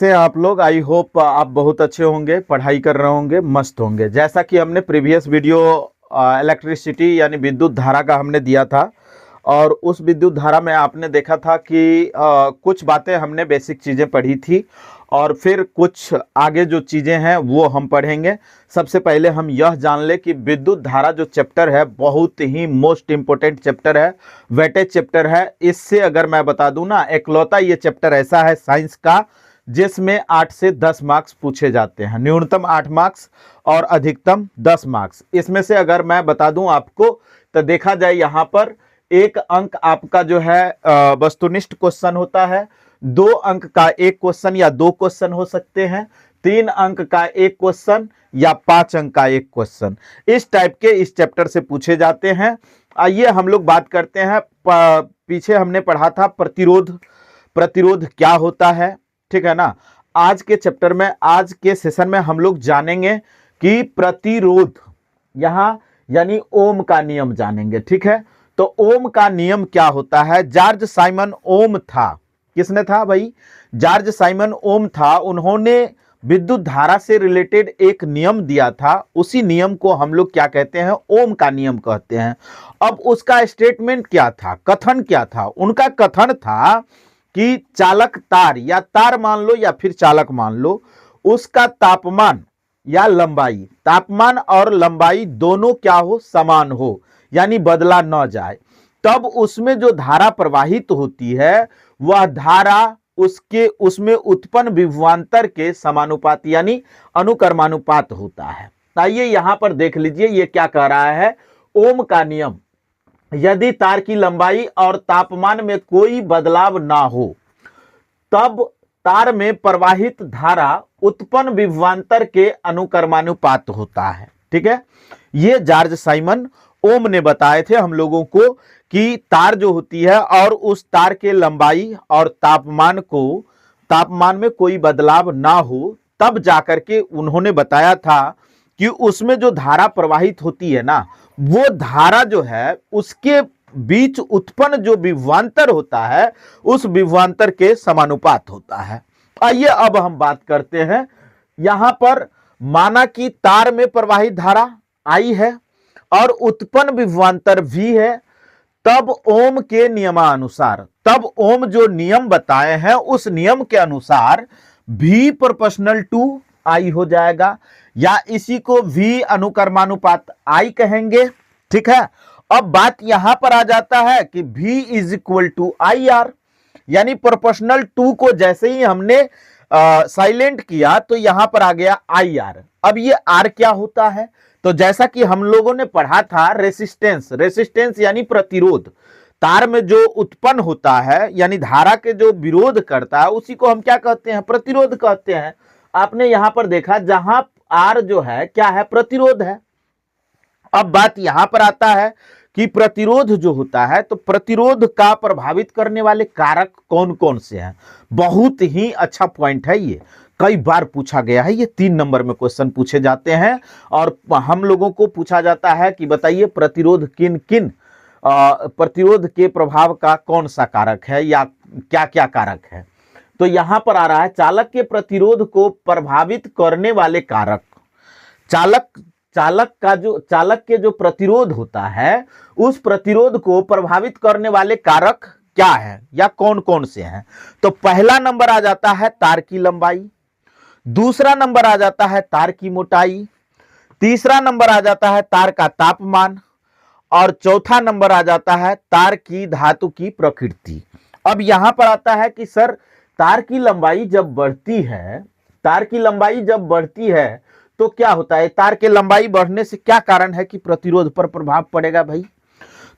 कैसे हैं आप लोग। आई होप आप बहुत अच्छे होंगे, पढ़ाई कर रहे होंगे, मस्त होंगे। जैसा कि हमने प्रीवियस वीडियो इलेक्ट्रिसिटी यानी विद्युत धारा का हमने दिया था, और उस विद्युत धारा में आपने देखा था कि कुछ बातें हमने बेसिक चीज़ें पढ़ी थी, और फिर कुछ आगे जो चीज़ें हैं वो हम पढ़ेंगे। सबसे पहले हम यह जान ले कि विद्युत धारा जो चैप्टर है बहुत ही मोस्ट इम्पोर्टेंट चैप्टर है, वेटेज चैप्टर है। इससे अगर मैं बता दूं ना, एकलौता ये चैप्टर ऐसा है साइंस का जिसमें 8 से 10 मार्क्स पूछे जाते हैं। न्यूनतम 8 मार्क्स और अधिकतम 10 मार्क्स। इसमें से अगर मैं बता दूं आपको, तो देखा जाए यहाँ पर 1 अंक आपका जो है वस्तुनिष्ठ क्वेश्चन होता है, 2 अंक का 1 क्वेश्चन या 2 क्वेश्चन हो सकते हैं, 3 अंक का 1 क्वेश्चन या 5 अंक का 1 क्वेश्चन। इस टाइप के इस चैप्टर से पूछे जाते हैं। आइए हम लोग बात करते हैं। पीछे हमने पढ़ा था प्रतिरोध, प्रतिरोध क्या होता है, ठीक है ना। आज के चैप्टर में, आज के सेशन में हम लोग जानेंगे कि प्रतिरोध यहां यानी ओम का नियम जानेंगे, ठीक है। तो ओम का नियम क्या होता है। जॉर्ज साइमन ओम था। किसने था भाई? जॉर्ज साइमन ओम था। उन्होंने विद्युत धारा से रिलेटेड एक नियम दिया था। उसी नियम को हम लोग क्या कहते हैं? ओम का नियम कहते हैं। अब उसका स्टेटमेंट क्या था, कथन क्या था? उनका कथन था कि चालक तार, या तार मान लो या फिर चालक मान लो, उसका तापमान या लंबाई, तापमान और लंबाई दोनों क्या हो? समान हो, यानी बदला न जाए। तब उसमें जो धारा प्रवाहित होती है वह धारा उसमें उत्पन्न विभवांतर के समानुपात यानी अनुक्रमानुपात होता है। आइए यहां पर देख लीजिए ये क्या कह रहा है। ओम का नियम, यदि तार की लंबाई और तापमान में कोई बदलाव ना हो तब तार में प्रवाहित धारा उत्पन्न विभवांतर के अनुक्रमानुपात होता है, ठीक है। ये जॉर्ज साइमन ओम ने बताए थे हम लोगों को कि तार जो होती है और उस तार के लंबाई और तापमान में कोई बदलाव ना हो, तब जाकर के उन्होंने बताया था कि उसमें जो धारा प्रवाहित होती है ना, वो धारा जो है उसके बीच उत्पन्न जो विभवांतर होता है उस विभवांतर के समानुपात होता है। आइए अब हम बात करते हैं। यहां पर माना कि तार में प्रवाहित धारा I है और उत्पन्न विभवांतर V है, तब ओम के नियमानुसार, तब ओम जो नियम बताए हैं उस नियम के अनुसार V प्रोपोर्शनल टू I हो जाएगा, या इसी को V अनुक्रमानुपात I कहेंगे, ठीक है। अब बात यहां पर आ जाता है कि V is equal to IR, यानी प्रोपोर्शनल टू को जैसे ही हमने साइलेंट किया तो यहां पर आ गया IR। अब ये R क्या होता है? तो जैसा कि हम लोगों ने पढ़ा था रेसिस्टेंस, रेसिस्टेंस यानी प्रतिरोध। तार में जो उत्पन्न होता है यानी धारा के जो विरोध करता है उसी को हम क्या कहते हैं? प्रतिरोध कहते हैं। आपने यहां पर देखा जहां R जो है क्या है? प्रतिरोध है। अब बात यहां पर आता है कि प्रतिरोध जो होता है, तो प्रतिरोध का प्रभावित करने वाले कारक कौन कौन से हैं? बहुत ही अच्छा पॉइंट है ये, कई बार पूछा गया है। ये 3 नंबर में क्वेश्चन पूछे जाते हैं और हम लोगों को पूछा जाता है कि बताइए प्रतिरोध किन किन प्रतिरोध के प्रभाव का कौन सा कारक है या क्या क्या कारक है। तो यहां पर आ रहा है चालक के प्रतिरोध को प्रभावित करने वाले कारक। चालक के जो प्रतिरोध होता है उस प्रतिरोध को प्रभावित करने वाले कारक क्या है या कौन कौन से हैं? तो पहला नंबर आ जाता है तार की लंबाई, दूसरा नंबर आ जाता है तार की मोटाई, तीसरा नंबर आ जाता है तार का तापमान, और चौथा नंबर आ जाता है तार की धातु की प्रकृति। अब यहां पर आता है कि सर तार की लंबाई जब बढ़ती है, तार की लंबाई जब बढ़ती है तो क्या होता है? तार के लंबाई बढ़ने से क्या कारण है कि प्रतिरोध पर प्रभाव पड़ेगा भाई?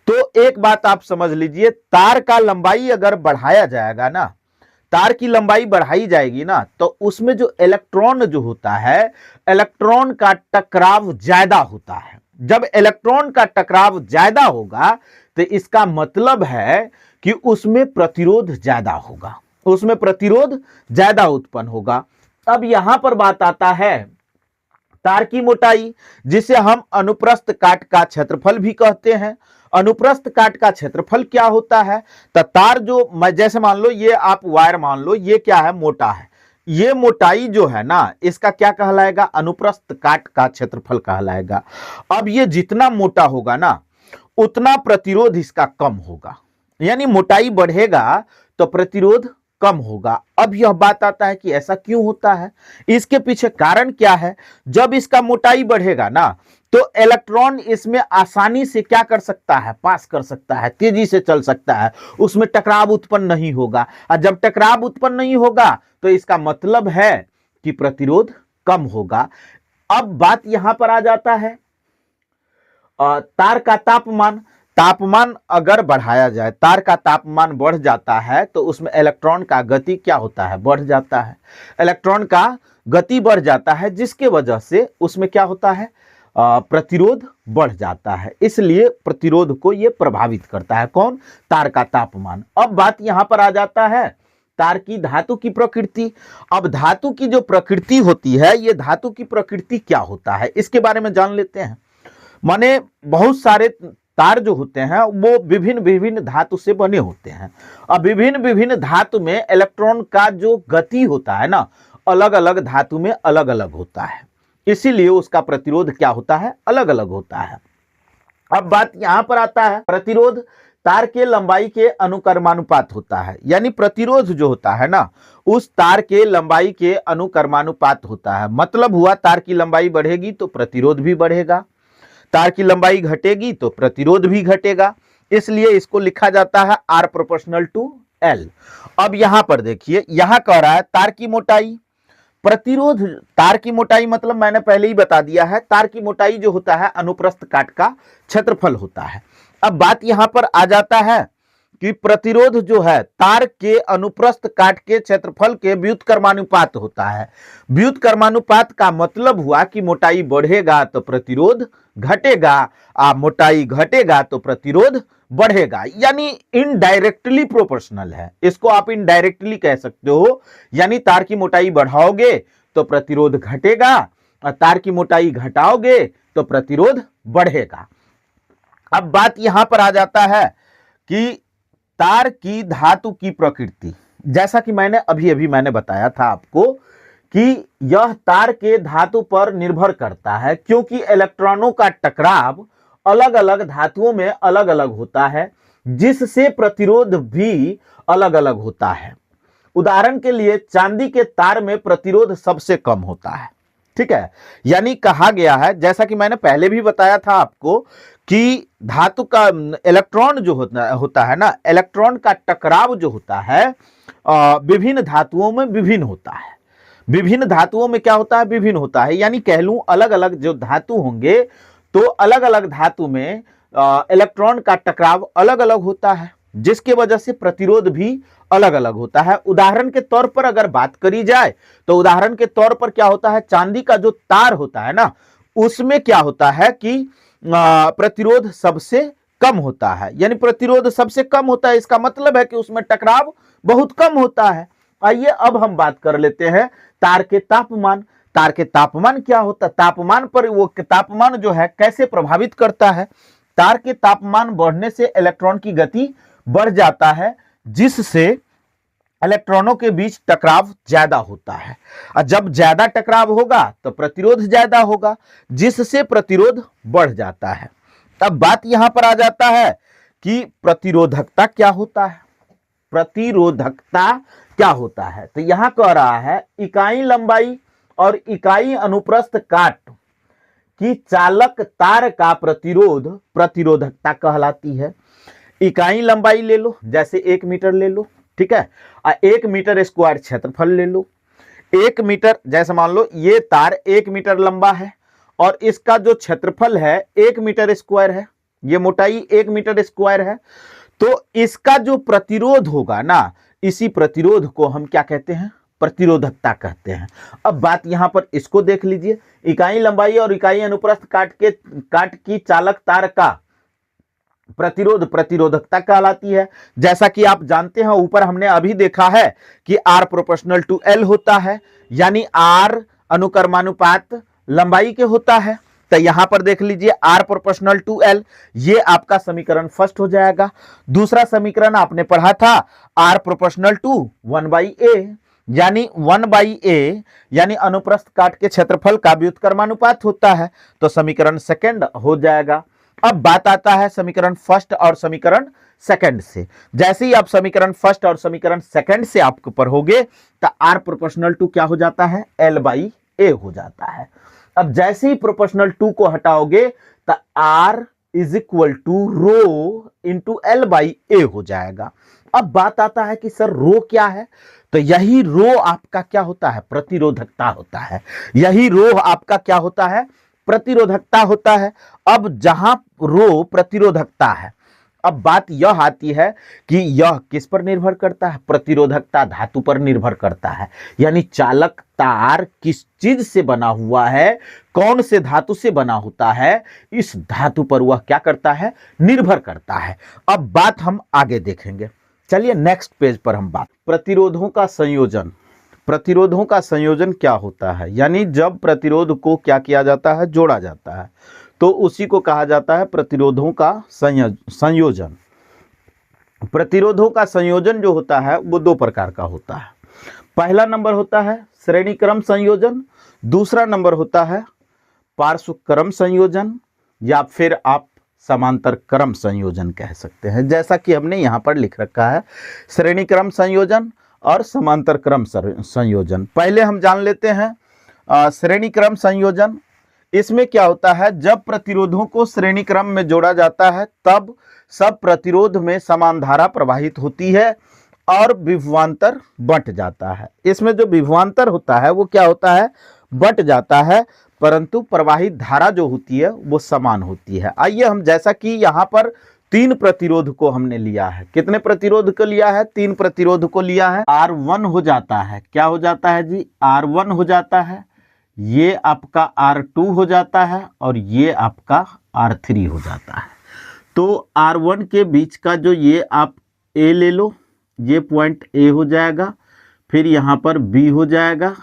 तो एक बात आप समझ लीजिए, तार का लंबाई अगर बढ़ाया जाएगा ना, तार की लंबाई बढ़ाई जाएगी ना, तो उसमें जो इलेक्ट्रॉन जो होता है, इलेक्ट्रॉन का टकराव ज्यादा होता है। जब इलेक्ट्रॉन का टकराव ज्यादा होगा तो इसका मतलब है कि उसमें प्रतिरोध ज्यादा होगा, उसमें प्रतिरोध ज्यादा उत्पन्न होगा। अब यहां पर बात आता है तार की मोटाई, जिसे हम अनुप्रस्थ काट का क्षेत्रफल भी कहते हैं। अनुप्रस्थ काट का क्षेत्रफल क्या होता है? तो तार जो, जैसे मान लो ये आप वायर मान लो, ये क्या है? मोटा है, ये मोटाई जो है ना, इसका क्या कहलाएगा? अनुप्रस्थ काट का क्षेत्रफल कहलाएगा। अब ये जितना मोटा होगा ना, उतना प्रतिरोध इसका कम होगा, यानी मोटाई बढ़ेगा तो प्रतिरोध कम होगा। अब यह बात आता है कि ऐसा क्यों होता है, इसके पीछे कारण क्या है? जब इसका मोटाई बढ़ेगा ना, तो इलेक्ट्रॉन इसमें आसानी से क्या कर सकता है? पास कर सकता है, तेजी से चल सकता है, उसमें टकराव उत्पन्न नहीं होगा। और जब टकराव उत्पन्न नहीं होगा तो इसका मतलब है कि प्रतिरोध कम होगा। अब बात यहां पर आ जाता है तार का तापमान। तापमान अगर बढ़ाया जाए, तार का तापमान बढ़ जाता है तो उसमें इलेक्ट्रॉन का गति क्या होता है? बढ़ जाता है। इलेक्ट्रॉन का गति बढ़ जाता है, जिसके वजह से उसमें क्या होता है? प्रतिरोध बढ़ जाता है। इसलिए प्रतिरोध को यह प्रभावित करता है। कौन? तार का तापमान। अब बात यहां पर आ जाता है तार की धातु की प्रकृति। अब धातु की जो प्रकृति होती है, ये धातु की प्रकृति क्या होता है, इसके बारे में जान लेते हैं। माने बहुत सारे तार जो होते हैं वो विभिन्न विभिन्न धातु से बने होते हैं। अब विभिन्न विभिन्न धातु में इलेक्ट्रॉन का जो गति होता है ना, अलग अलग धातु में अलग अलग होता है, इसीलिए उसका प्रतिरोध क्या होता है? अलग अलग होता है। अब बात यहां पर आता है, प्रतिरोध तार के लंबाई के अनुक्रमानुपात होता है। यानी प्रतिरोध जो होता है ना, उस तार के लंबाई के अनुक्रमानुपात होता है। मतलब हुआ तार की लंबाई बढ़ेगी तो प्रतिरोध भी बढ़ेगा, तार की लंबाई घटेगी तो प्रतिरोध भी घटेगा। इसलिए इसको लिखा जाता है R प्रोपोर्शनल टू L। अब यहां पर देखिए, यहां कह रहा है तार की मोटाई, प्रतिरोध। तार की मोटाई मतलब मैंने पहले ही बता दिया है, तार की मोटाई जो होता है अनुप्रस्थ काट का क्षेत्रफल होता है। अब बात यहां पर आ जाता है कि प्रतिरोध जो है तार के अनुप्रस्थ काट के क्षेत्रफल के व्युत्क्रमानुपात होता है। व्युत्क्रमानुपात का मतलब हुआ कि मोटाई बढ़ेगा तो प्रतिरोध घटेगा, मोटाई घटेगा तो प्रतिरोध बढ़ेगा। यानी इनडायरेक्टली प्रोपोर्शनल है, इसको आप इनडायरेक्टली कह सकते हो। यानी तार की मोटाई बढ़ाओगे तो प्रतिरोध घटेगा, और तार की मोटाई घटाओगे तो प्रतिरोध बढ़ेगा। अब बात यहां पर आ जाता है कि तार की धातु की प्रकृति। जैसा कि मैंने अभी मैंने बताया था आपको कि यह तार के धातु पर निर्भर करता है, क्योंकि इलेक्ट्रॉनों का टकराव अलग अलग धातुओं में अलग अलग होता है, जिससे प्रतिरोध भी अलग अलग होता है। उदाहरण के लिए चांदी के तार में प्रतिरोध सबसे कम होता है, ठीक है। यानी कहा गया है, जैसा कि मैंने पहले भी बताया था आपको, कि धातु का इलेक्ट्रॉन जो होता है ना, इलेक्ट्रॉन का टकराव जो होता है विभिन्न धातुओं में विभिन्न होता है। विभिन्न धातुओं में क्या होता है? विभिन्न होता है। यानी कह लूं अलग अलग जो धातु होंगे तो अलग अलग धातु में इलेक्ट्रॉन का टकराव अलग अलग होता है, जिसके वजह से प्रतिरोध भी अलग अलग होता है। उदाहरण के तौर पर अगर बात करी जाए तो उदाहरण के तौर पर क्या होता है, चांदी का जो तार होता है ना, उसमें क्या होता है कि प्रतिरोध सबसे कम होता है। यानी प्रतिरोध सबसे कम होता है, इसका मतलब है कि उसमें टकराव बहुत कम होता है। आइए अब हम बात कर लेते हैं तार के तापमान। तार के तापमान क्या होता है? तापमान पर वो तापमान जो है कैसे प्रभावित करता है? तार के तापमान बढ़ने से इलेक्ट्रॉन की गति बढ़ जाता है, जिससे इलेक्ट्रॉनों के बीच टकराव ज्यादा होता है। और जब ज्यादा टकराव होगा तो प्रतिरोध ज्यादा होगा, जिससे प्रतिरोध बढ़ जाता है। तब बात यहां पर आ जाता है कि प्रतिरोधकता क्या होता है। प्रतिरोधकता क्या होता है? तो यहां कह रहा है इकाई लंबाई और इकाई अनुप्रस्थ काट की चालक तार का प्रतिरोध प्रतिरोधकता कहलाती है। इकाई लंबाई ले लो, जैसे 1 मीटर ले लो, ठीक है, और 1 मीटर स्क्वायर क्षेत्रफल ले लो। 1 मीटर, जैसे मान लो ये तार 1 मीटर लंबा है और इसका जो क्षेत्रफल है 1 मीटर स्क्वायर है, ये मोटाई 1 मीटर स्क्वायर है, तो इसका जो प्रतिरोध होगा ना, इसी प्रतिरोध को हम क्या कहते हैं? प्रतिरोधकता कहते हैं। अब बात यहां पर इसको देख लीजिए, इकाई लंबाई और इकाई अनुप्रस्थ काट की चालक तार का प्रतिरोध प्रतिरोधकता कहलाती है। जैसा कि आप जानते हैं, ऊपर हमने अभी देखा है कि R प्रोपोर्शनल टू L होता है, यानी R अनुक्रमानुपात लंबाई के होता है। तो यहां पर देख लीजिए R प्रोपोर्शनल टू L, ये आपका समीकरण फर्स्ट हो जाएगा। दूसरा समीकरण आपने पढ़ा था R प्रोपोर्शनल टू 1/A, यानी 1/a यानी अनुप्रस्थ काट के क्षेत्रफल का व्युत्क्रमानुपात होता है। तो समीकरण सेकंड हो जाएगा। अब बात आता है समीकरण फर्स्ट और समीकरण सेकंड से। जैसे ही आप समीकरण फर्स्ट और समीकरण सेकंड से आपके ऊपर होगे तो r प्रोपोर्शनल टू क्या हो जाता है, L/a हो जाता है। अब जैसे ही प्रोपोर्शनल टू को हटाओगे तो r is equal to rho into L/a हो जाएगा। अब बात आता है कि सर रो क्या है, तो यही रो आपका क्या होता है, प्रतिरोधकता होता है। यही रो आपका क्या होता है, प्रतिरोधकता होता है। अब जहां रो प्रतिरोधकता है, अब बात यह आती है कि यह किस पर निर्भर करता है, प्रतिरोधकता धातु पर निर्भर करता है। यानी चालक तार किस चीज से बना हुआ है, कौन से धातु से बना होता है, इस धातु पर वह क्या करता है, निर्भर करता है। अब बात हम आगे देखेंगे। चलिए नेक्स्ट पेज पर हम बात, प्रतिरोधों का संयोजन। प्रतिरोधों का संयोजन क्या होता है, यानी जब प्रतिरोध को क्या किया जाता है, जोड़ा जाता है, तो उसी को कहा जाता है प्रतिरोधों का संयोजन। प्रतिरोधों का संयोजन जो होता है वो दो प्रकार का होता है। पहला नंबर होता है श्रेणी क्रम संयोजन, दूसरा नंबर होता है पार्श्व क्रम संयोजन, या फिर आप समांतर क्रम संयोजन कह सकते हैं। जैसा कि हमने यहां पर लिख रखा है श्रेणी क्रम संयोजन और समांतर क्रम संयोजन। पहले हम जान लेते हैं श्रेणी क्रम संयोजन। इसमें क्या होता है, जब प्रतिरोधों को श्रेणी क्रम में जोड़ा जाता है तब सब प्रतिरोध में समान धारा प्रवाहित होती है और विभवांतर बंट जाता है। इसमें जो विभवांतर होता है वो क्या होता है, बंट जाता है, परंतु प्रवाहित धारा जो होती है वो समान होती है। आइए हम, जैसा कि यहाँ पर 3 प्रतिरोध को हमने लिया है, कितने प्रतिरोध को लिया है, 3 प्रतिरोध को लिया है। R1 हो जाता है, क्या हो जाता है जी, R1 हो जाता है, ये आपका R2 हो जाता है और ये आपका R3 हो जाता है। तो R1 के बीच का जो ये आप A ले लो, ये पॉइंट A हो जाएगा, फिर यहाँ पर B हो जाएगा,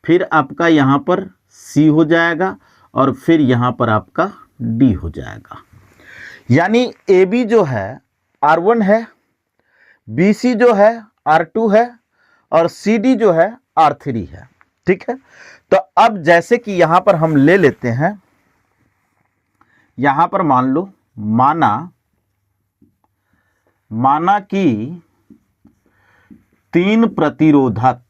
फिर आपका यहाँ पर C हो जाएगा और फिर यहाँ पर आपका D हो जाएगा। यानी AB जो है R1 है, BC जो है R2 है और CD जो है R3 है। ठीक है, तो अब जैसे कि यहां पर हम ले लेते हैं, यहां पर मान लो, माना कि 3 प्रतिरोधक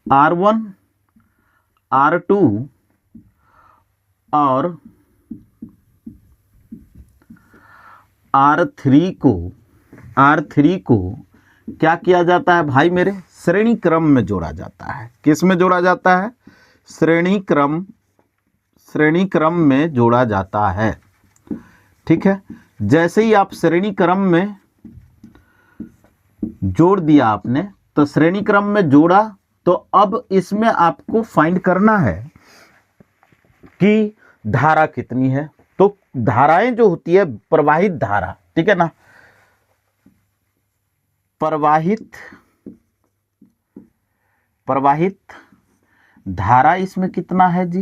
R1 R2 और R3 को क्या किया जाता है भाई मेरे, श्रेणी क्रम में जोड़ा जाता है। किस में जोड़ा जाता है, श्रेणी क्रम में जोड़ा जाता है। ठीक है, जैसे ही आप श्रेणी क्रम में जोड़ दिया आपने, तो श्रेणी क्रम में जोड़ा, तो अब इसमें आपको फाइंड करना है कि धारा कितनी है। तो धाराएं जो होती है, प्रवाहित धारा, ठीक है ना, प्रवाहित धारा इसमें कितना है जी,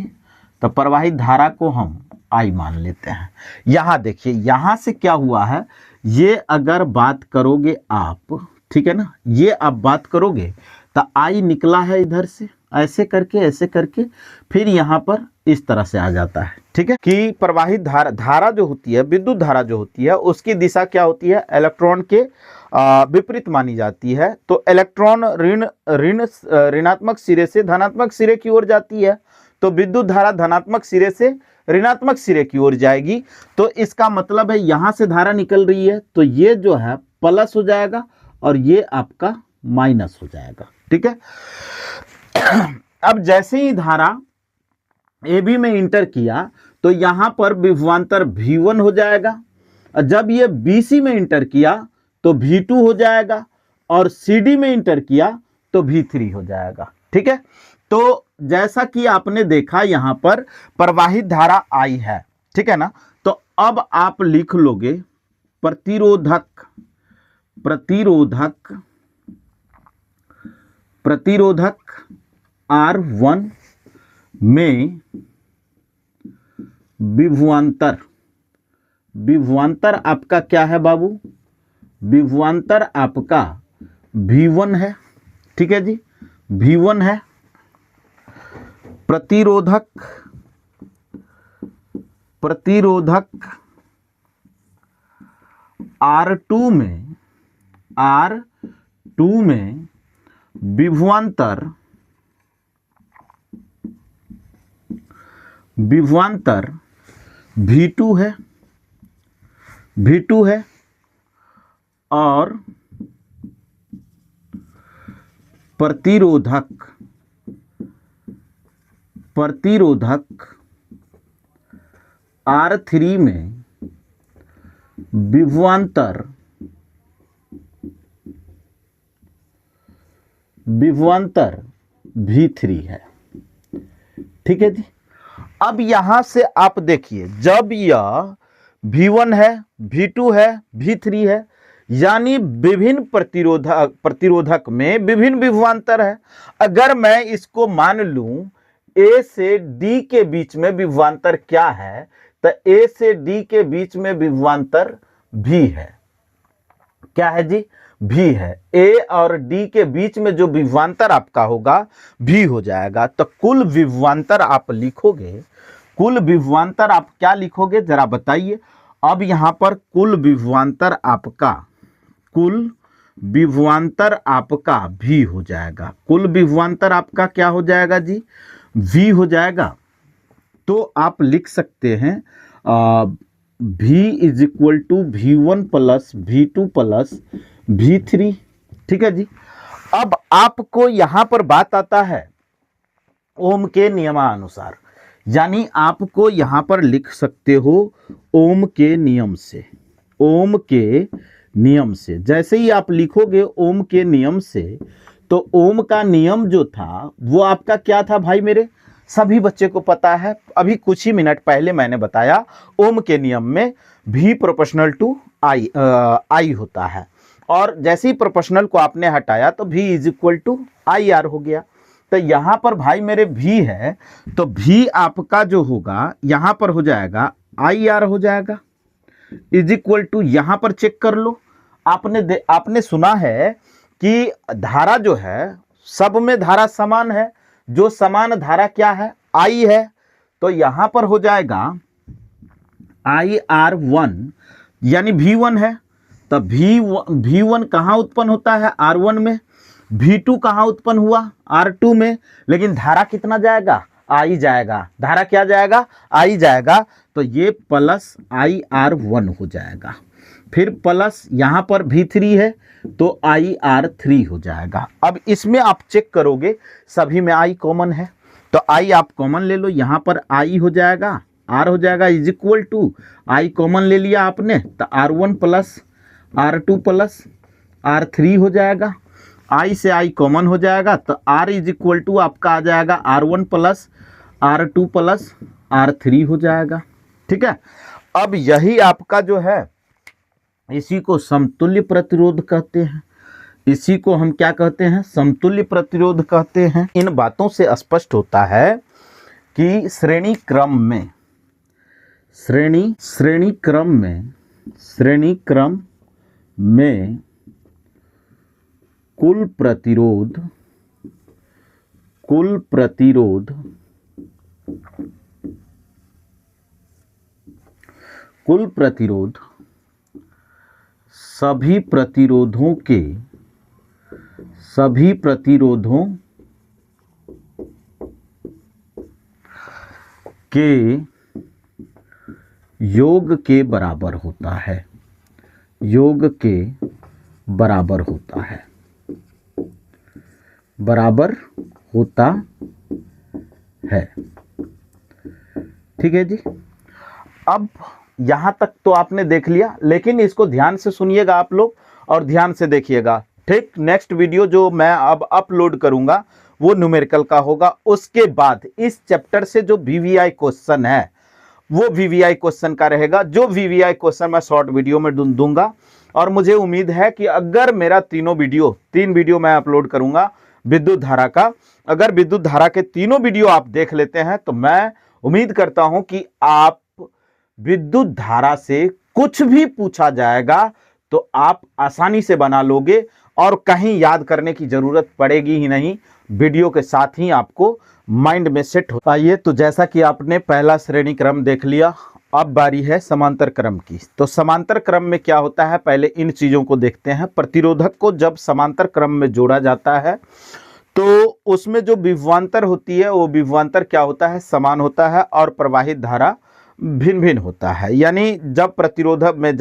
तो प्रवाहित धारा को हम I मान लेते हैं। यहां देखिए, यहां से क्या हुआ है, ये अगर बात करोगे आप, ठीक है ना, ये आप बात करोगे तो I निकला है इधर से, ऐसे करके फिर यहां पर इस तरह से आ जाता है। ठीक है, कि प्रवाहित धारा जो होती है, विद्युत धारा जो होती है, उसकी दिशा क्या होती है, इलेक्ट्रॉन के विपरीत मानी जाती है। तो इलेक्ट्रॉन ऋणात्मक सिरे से धनात्मक सिरे की ओर जाती है, तो विद्युत धारा धनात्मक सिरे से ऋणात्मक सिरे की ओर जाएगी। तो इसका मतलब है यहां से धारा निकल रही है, तो ये जो है प्लस हो जाएगा और ये आपका माइनस हो जाएगा। ठीक है, अब जैसे ही धारा AB में इंटर किया तो यहां पर विभवांतर V1 हो जाएगा, और जब ये BC में इंटर किया तो V2 हो जाएगा, और CD में इंटर किया तो V3 हो जाएगा। ठीक है, तो जैसा कि आपने देखा यहां पर प्रवाहित धारा I है, ठीक है ना, तो अब आप लिख लोगे प्रतिरोधक R1 में विभवांतर, विभवांतर आपका क्या है बाबू, विभवांतर आपका V1 है। ठीक है जी, V1 है। प्रतिरोधक, प्रतिरोधक R2 में, R2 में विभवांतर, विभवांतर V2 है, V2 है। और प्रतिरोधक, प्रतिरोधक R3 में विभवांतर, विभवांतर V3 है। ठीक है जी। अब यहां से आप देखिए, जब यह V1 है, V2 है, V3 है, यानी विभिन्न प्रतिरोधक में विभिन्न विभवांतर है। अगर मैं इसको मान लूं A से D के बीच में विभवांतर क्या है, तो A से D के बीच में विभवांतर V है। क्या है जी, V है। A और D के बीच में जो विभवांतर आपका होगा V हो जाएगा। तो कुल विभवांतर आप लिखोगे, कुल विभवांतर आप क्या लिखोगे जरा बताइए। अब यहां पर कुल विभवांतर आपका, कुल विभवांतर आपका V हो जाएगा। कुल विभवांतर आपका क्या हो जाएगा जी, V हो जाएगा। तो आप लिख सकते हैं V is equal to V1 plus V2 plus V3। ठीक है जी। अब आपको यहां पर बात आता है ओम के नियमानुसार, यानी आपको यहां पर लिख सकते हो ओम के नियम से, ओम के नियम से। जैसे ही आप लिखोगे ओम के नियम से, तो ओम का नियम जो था वो आपका क्या था भाई मेरे, सभी बच्चे को पता है। अभी कुछ ही मिनट पहले मैंने बताया ओम के नियम में V प्रोपोर्शनल टू I होता है। और जैसे ही प्रोपोर्शनल को आपने हटाया तो V is equal to IR हो गया। तो यहां पर भाई मेरे V है, तो V आपका जो होगा यहां पर हो जाएगा IR हो जाएगा, इज इक्वल टू, यहां पर चेक कर लो। आपने सुना है कि धारा जो है सब में धारा समान है, जो समान धारा क्या है, I है। तो यहां पर हो जाएगा IR1, यानी V1 है। तो V1 कहां उत्पन्न होता है, R1 में। V2 कहां उत्पन्न हुआ, R2 में। लेकिन धारा कितना जाएगा, I जाएगा। धारा क्या जाएगा, I जाएगा। तो ये प्लस IR1 हो जाएगा। फिर प्लस यहां पर V3 है तो IR3 हो जाएगा। अब इसमें आप चेक करोगे सभी में I कॉमन है, तो I आप कॉमन ले लो। यहां पर I हो जाएगा, R हो जाएगा is equal to, I common ले लिया आपने, तो R1 plus R2 plus R3 हो जाएगा। I से I कॉमन हो जाएगा, तो R इज इक्वल टू आपका आ जाएगा R1 plus R2 plus R3 हो जाएगा। ठीक है। अब यही आपका जो है, इसी को समतुल्य प्रतिरोध कहते हैं। इसी को हम क्या कहते हैं, समतुल्य प्रतिरोध कहते हैं। इन बातों से स्पष्ट होता है कि श्रेणी क्रम में, श्रेणी क्रम में कुल प्रतिरोध सभी प्रतिरोधों के योग के बराबर होता है, योग के बराबर होता है, बराबर होता है। ठीक है जी। अब यहां तक तो आपने देख लिया, लेकिन इसको ध्यान से सुनिएगा आप लोग और ध्यान से देखिएगा। ठीक, नेक्स्ट वीडियो जो मैं अब अपलोड करूंगा वो न्यूमेरिकल का होगा। उसके बाद इस चैप्टर से जो VVI क्वेश्चन है वो VVI क्वेश्चन का रहेगा। जो VVI क्वेश्चन मैं शॉर्ट वीडियो में दूंगा। और मुझे उम्मीद है कि अगर मेरा तीन वीडियो मैं अपलोड करूंगा विद्युत धारा का, अगर विद्युत धारा के तीनों वीडियो आप देख लेते हैं तो मैं उम्मीद करता हूं कि आप विद्युत धारा से कुछ भी पूछा जाएगा तो आप आसानी से बना लोगे और कहीं याद करने की जरूरत पड़ेगी ही नहीं, वीडियो के साथ ही आपको माइंड में सेट हो। आइए, तो जैसा कि आपने पहला श्रेणी क्रम देख लिया, अब बारी है समांतर क्रम की। तो समांतर क्रम में क्या होता है, पहले इन चीजों को देखते हैं। प्रतिरोधक को जब समांतर क्रम में जोड़ा जाता है तो उसमें जो विभवांतर होती है वो विभवांतर क्या होता है, समान होता है और प्रवाहित धारा भिन्न भिन्न होता है। यानी जब प्रतिरोधक में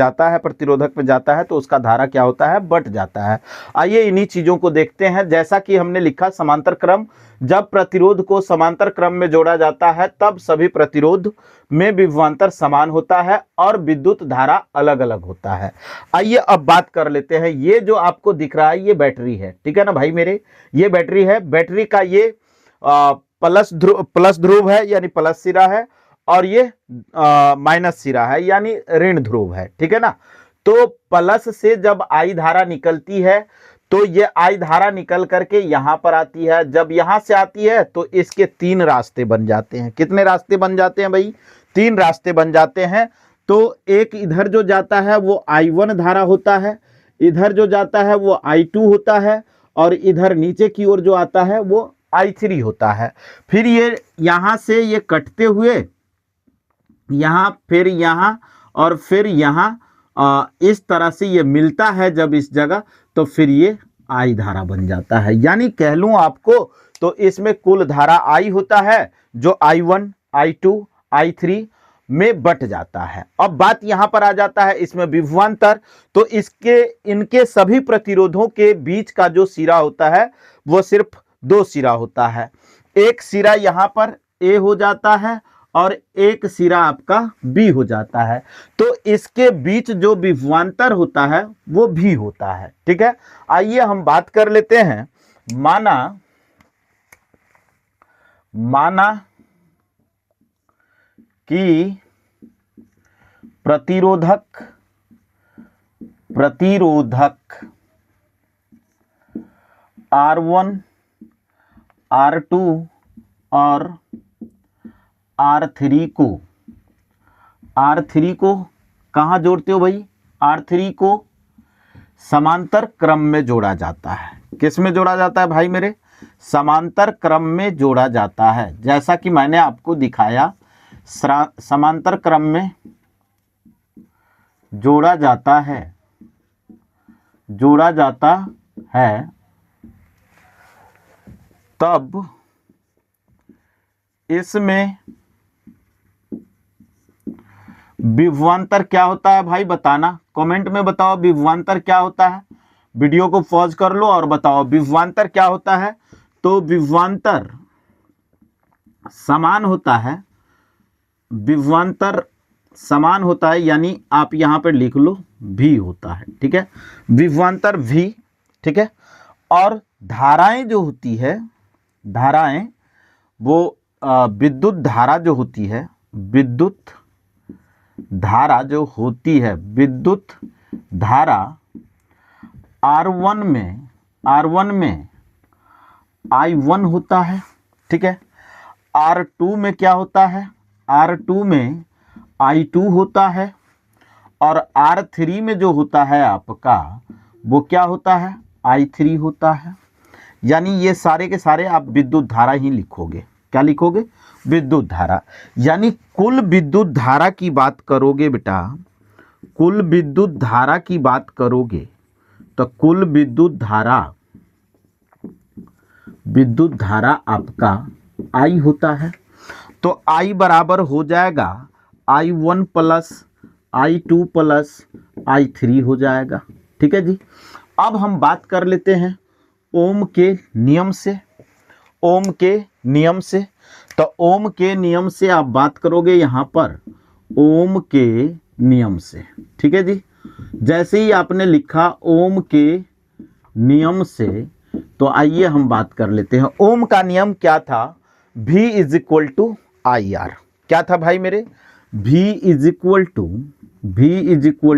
जाता है तो उसका धारा क्या होता है, बट जाता है। आइए इन्हीं चीजों को देखते हैं। जैसा कि हमने लिखा समांतर क्रम, जब प्रतिरोध को समांतर क्रम में जोड़ा जाता है तब सभी प्रतिरोध में विभवांतर समान होता है और विद्युत धारा अलग अलग होता है। आइए अब बात कर लेते हैं। ये जो आपको दिख रहा है ये बैटरी है, ठीक है ना भाई मेरे, ये बैटरी है। बैटरी का ये प्लस ध्रुव है यानी प्लस सिरा है और ये माइनस सिरा है यानी ऋण ध्रुव है, ठीक है ना। तो प्लस से जब आई धारा निकलती है तो ये आई धारा निकल करके यहां पर आती है। जब यहां से आती है तो इसके 3 रास्ते बन जाते हैं। कितने रास्ते बन जाते हैं भाई, 3 रास्ते बन जाते हैं। तो एक इधर जो जाता है वो I1 धारा होता है, इधर जो जाता है वो I2 होता है और इधर नीचे की ओर जो आता है वो I3 होता है। फिर ये यहां से ये कटते हुए यहां, फिर यहां और फिर यहां इस तरह से ये मिलता है जब इस जगह, तो फिर ये आई धारा बन जाता है। यानी कह लूं आपको तो इसमें कुल धारा आई होता है जो I1, I2, I3 में बट जाता है। अब बात यहां पर आ जाता है इसमें विभवांतर। तो इनके सभी प्रतिरोधों के बीच का जो सिरा होता है वो सिर्फ 2 सिरा होता है। एक सिरा यहां पर A हो जाता है और एक सिरा आपका B हो जाता है। तो इसके बीच जो विभवांतर होता है वो भी होता है, ठीक है। आइए हम बात कर लेते हैं। माना कि प्रतिरोधक R1, R2 और R3 को कहां जोड़ते हो भाई, R3 को समांतर क्रम में जोड़ा जाता है। किस में जोड़ा जाता है भाई मेरे, समांतर क्रम में जोड़ा जाता है। जैसा कि मैंने आपको दिखाया, समांतर क्रम में जोड़ा जाता है तब इसमें विभवांतर क्या होता है भाई, बताना, कमेंट में बताओ विभवांतर क्या होता है। वीडियो को पॉज कर लो और बताओ विभवांतर क्या होता है। तो विभवांतर समान होता है, विभवांतर समान होता है यानी आप यहां पर लिख लो V होता है, ठीक है, विभवांतर V, ठीक है। और धाराएं जो होती है, धाराएं वो विद्युत धारा जो होती है, विद्युत धारा R1 में I1 होता है, ठीक है। R2 में क्या होता है, R2 में I2 होता है और R3 में जो होता है आपका वो क्या होता है, I3 होता है। यानी ये सारे के सारे आप विद्युत धारा ही लिखोगे। क्या लिखोगे, विद्युत धारा। यानी कुल विद्युत धारा की बात करोगे बेटा, कुल विद्युत धारा की बात करोगे तो कुल विद्युत धारा आपका I होता है। तो I बराबर हो जाएगा I1 plus I2 plus I3 हो जाएगा, ठीक है जी। अब हम बात कर लेते हैं ओम के नियम से। ओम के नियम से, तो ओम के नियम से आप बात करोगे यहां पर ओम के नियम से, ठीक है जी। जैसे ही आपने लिखा ओम के नियम से, तो आइए हम बात कर लेते हैं। ओम का नियम क्या था, V is equal to IR। क्या था भाई मेरे, V is equal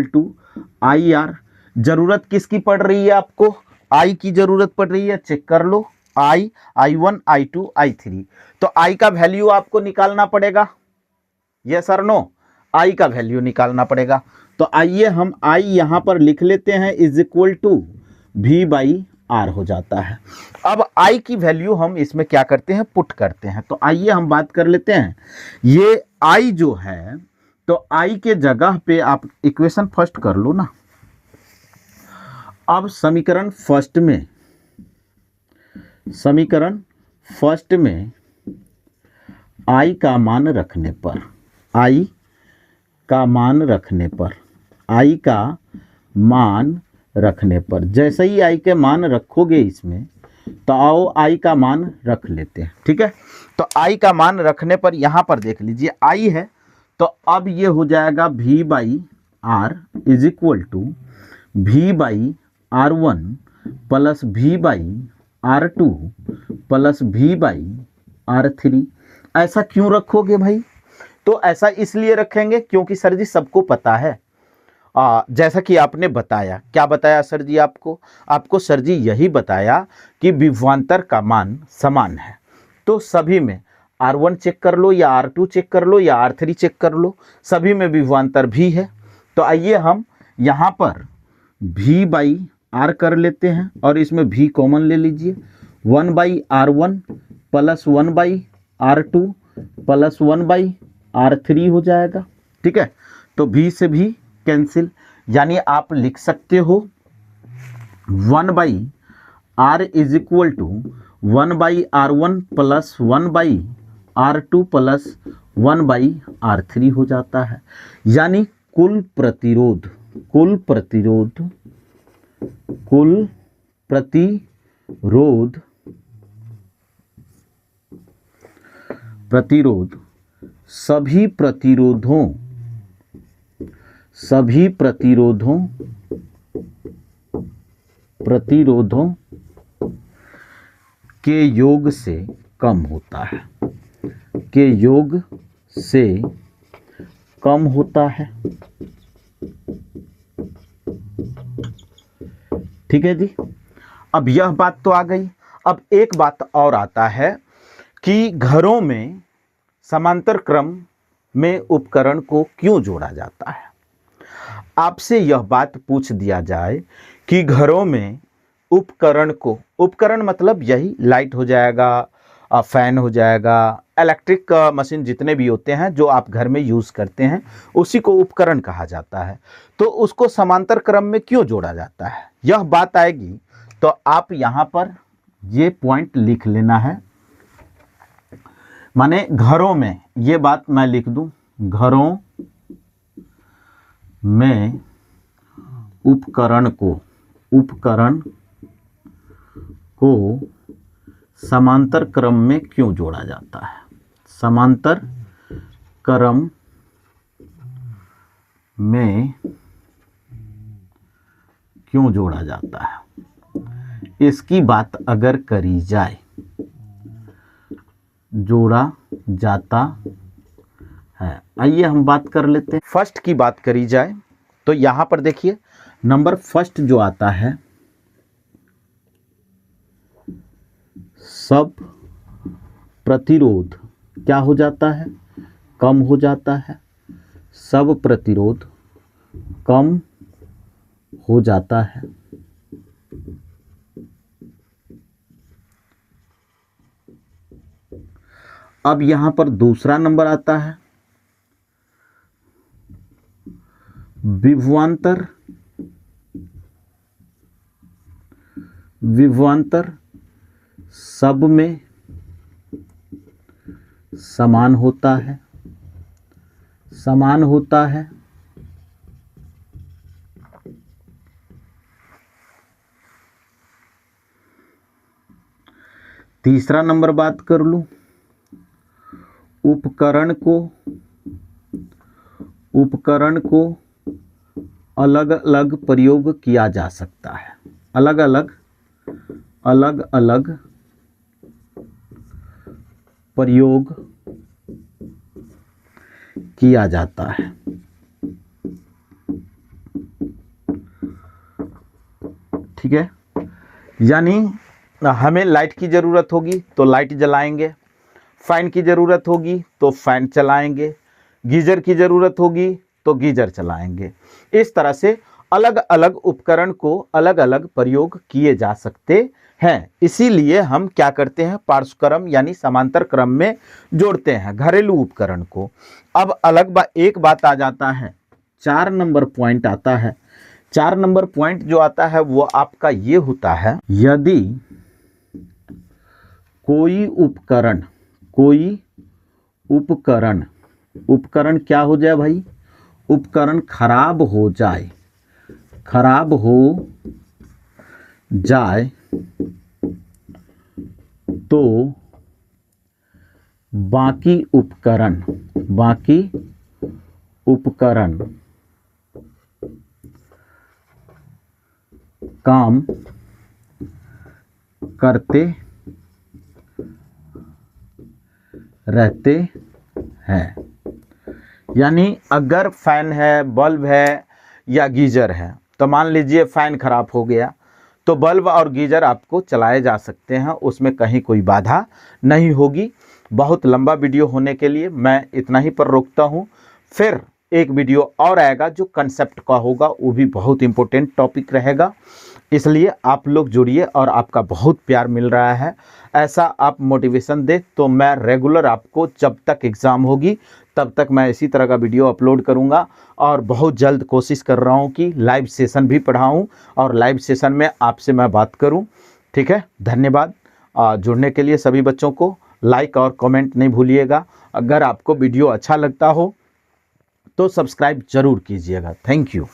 to IR। जरूरत किसकी पड़ रही है आपको, I की जरूरत पड़ रही है, चेक कर लो। I1, I2, I3। तो I का वैल्यू आपको निकालना पड़ेगा, यस और नो। आई का वैल्यू निकालना पड़ेगा। तो आइए हम आई यहाँ पर लिख लेते हैं is equal to v by r हो जाता है। अब आई की वैल्यू हम इसमें क्या करते हैं, पुट करते हैं। तो आइए हम बात कर लेते हैं, ये आई जो है, तो आई के जगह पे आप इक्वेशन फर्स्ट कर लो ना। अब समीकरण फर्स्ट में आई का मान रखने पर, आई का मान रखने पर जैसे ही आई के मान रखोगे इसमें, तो आओ आई का मान रख लेते हैं। ठीक है, तो आई का मान रखने पर यहाँ पर देख लीजिए आई है, तो अब ये हो जाएगा v by r is equal to v by r one plus v by r two plus v by r three. ऐसा क्यों रखोगे भाई? तो ऐसा इसलिए रखेंगे क्योंकि सर जी सबको पता है, जैसा कि आपने बताया, क्या बताया सर जी आपको सर जी यही बताया कि विभवांतर का मान समान है। तो सभी में R1 चेक कर लो या R2 चेक कर लो या R3 चेक कर लो, सभी में विभवांतर भी है। तो आइए हम यहाँ पर V बाई आर कर लेते हैं और इसमें V कॉमन ले लीजिए। 1 by R1 plus 1 by R2 plus 1 by R3 हो जाएगा। ठीक है, तो V से भी कैंसिल, यानी आप लिख सकते हो 1 by r is equal to 1 by R1 plus 1 by R2 plus 1 by R3 हो जाता है। यानी कुल प्रतिरोध सभी प्रतिरोधों के योग से कम होता है, ठीक है जी। अब यह बात तो आ गई। अब एक बात और आता है कि घरों में समांतर क्रम में उपकरण को क्यों जोड़ा जाता है। आपसे यह बात पूछ दिया जाए कि घरों में उपकरण मतलब यही लाइट हो जाएगा, फैन हो जाएगा, इलेक्ट्रिक मशीन जितने भी होते हैं जो आप घर में यूज़ करते हैं, उसी को उपकरण कहा जाता है। तो उसको समांतर क्रम में क्यों जोड़ा जाता है, यह बात आएगी। तो आप यहाँ पर ये पॉइंट लिख लेना है, माने घरों में, ये बात मैं लिख दूं, घरों में उपकरण को समांतर क्रम में क्यों जोड़ा जाता है, समांतर क्रम में क्यों जोड़ा जाता है, इसकी बात अगर करी जाए, जोड़ा जाता है। आइए हम बात कर लेते हैं, फर्स्ट की बात करी जाए तो यहां पर देखिए नंबर फर्स्ट जो आता है, सब प्रतिरोध क्या हो जाता है, कम हो जाता है, सब प्रतिरोध कम हो जाता है। अब यहां पर दूसरा नंबर आता है, विभवांतर सब में समान होता है, तीसरा नंबर बात कर लूं, उपकरण को अलग अलग प्रयोग किया जा सकता है, अलग अलग प्रयोग किया जाता है। ठीक है, यानी हमें लाइट की ज़रूरत होगी तो लाइट जलाएंगे, फैन की ज़रूरत होगी तो फैन चलाएंगे, गीजर की ज़रूरत होगी तो गीजर चलाएंगे। इस तरह से अलग अलग उपकरण को अलग अलग प्रयोग किए जा सकते हैं। इसीलिए हम क्या करते हैं, पार्श्वक्रम यानी समांतर क्रम में जोड़ते हैं घरेलू उपकरण को। अब एक बात आ जाता है, 4 नंबर पॉइंट आता है। 4 नंबर पॉइंट जो आता है वो आपका ये होता है, यदि कोई उपकरण क्या हो जाए भाई, उपकरण खराब हो जाए तो बाकी उपकरण काम करते रहते हैं। यानी अगर फैन है, बल्ब है या गीजर है, तो मान लीजिए फैन खराब हो गया तो बल्ब और गीजर आपको चलाए जा सकते हैं, उसमें कहीं कोई बाधा नहीं होगी। बहुत लंबा वीडियो होने के लिए मैं इतना ही पर रोकता हूँ। फिर एक वीडियो और आएगा जो कंसेप्ट का होगा, वो भी बहुत इंपॉर्टेंट टॉपिक रहेगा। इसलिए आप लोग जुड़िए और आपका बहुत प्यार मिल रहा है। ऐसा आप मोटिवेशन दे तो मैं रेगुलर आपको जब तक एग्ज़ाम होगी तब तक मैं इसी तरह का वीडियो अपलोड करूंगा। और बहुत जल्द कोशिश कर रहा हूं कि लाइव सेशन भी पढ़ाऊं और लाइव सेशन में आपसे मैं बात करूं। ठीक है, धन्यवाद। जुड़ने के लिए सभी बच्चों को लाइक और कमेंट नहीं भूलिएगा। अगर आपको वीडियो अच्छा लगता हो तो सब्सक्राइब जरूर कीजिएगा। Thank you.